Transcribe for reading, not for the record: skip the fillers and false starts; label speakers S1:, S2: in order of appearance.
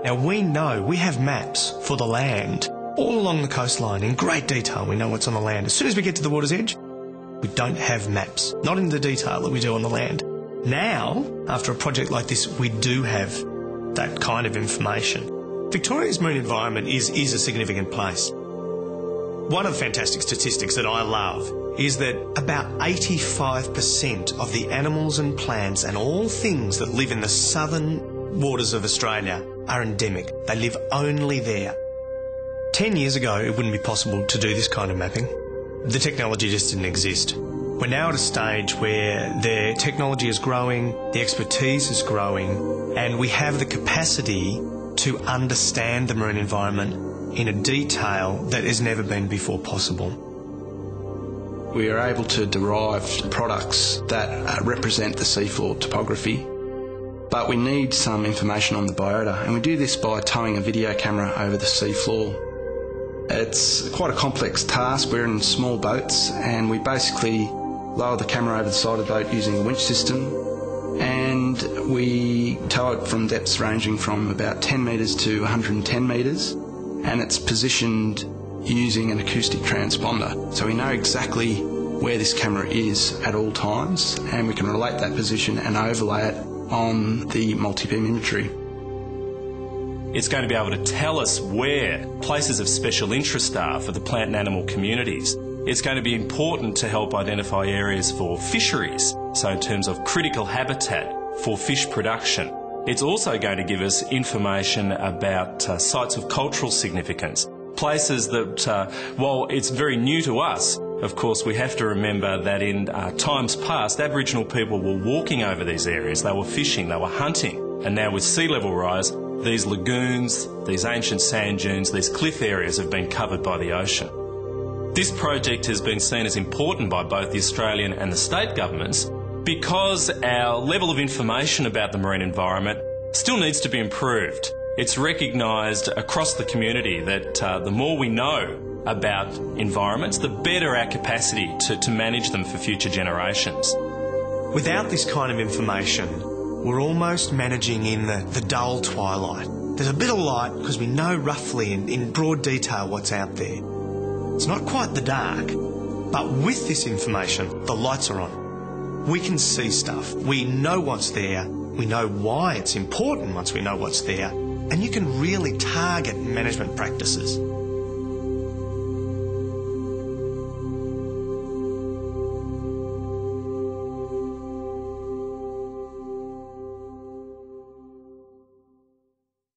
S1: Now we know we have maps for the land all along the coastline in great detail. We know what's on the land. As soon as we get to the water's edge, we don't have maps, not in the detail that we do on the land. Now, after a project like this, we do have that kind of information. Victoria's marine environment is a significant place. One of the fantastic statistics that I love is that about 85% of the animals and plants and all things that live in the southern waters of Australia are endemic. They live only there. 10 years ago, it wouldn't be possible to do this kind of mapping. The technology just didn't exist. We're now at a stage where the technology is growing, the expertise is growing, and we have the capacity to understand the marine environment in a detail that has never been before possible.
S2: We are able to derive products that represent the seafloor topography, but we need some information on the biota, and we do this by towing a video camera over the seafloor. It's quite a complex task. We're in small boats, and we basically lower the camera over the side of the boat using a winch system, and we tow it from depths ranging from about 10 metres to 110 metres, and it's positioned using an acoustic transponder. So we know exactly where this camera is at all times, and we can relate that position and overlay it on the multi-beam imagery.
S3: It's going to be able to tell us where places of special interest are for the plant and animal communities. It's going to be important to help identify areas for fisheries, so in terms of critical habitat for fish production. It's also going to give us information about sites of cultural significance, places that, while it's very new to us, of course we have to remember that in times past Aboriginal people were walking over these areas, they were fishing, they were hunting, and now with sea level rise, these lagoons, these ancient sand dunes, these cliff areas have been covered by the ocean. This project has been seen as important by both the Australian and the state governments because our level of information about the marine environment still needs to be improved. It's recognised across the community that the more we know about environments, the better our capacity to manage them for future generations.
S1: Without this kind of information, we're almost managing in the dull twilight. There's a bit of light because we know roughly in broad detail what's out there. It's not quite the dark, but with this information, the lights are on. We can see stuff. We know what's there. We know why it's important once we know what's there. And you can really target management practices.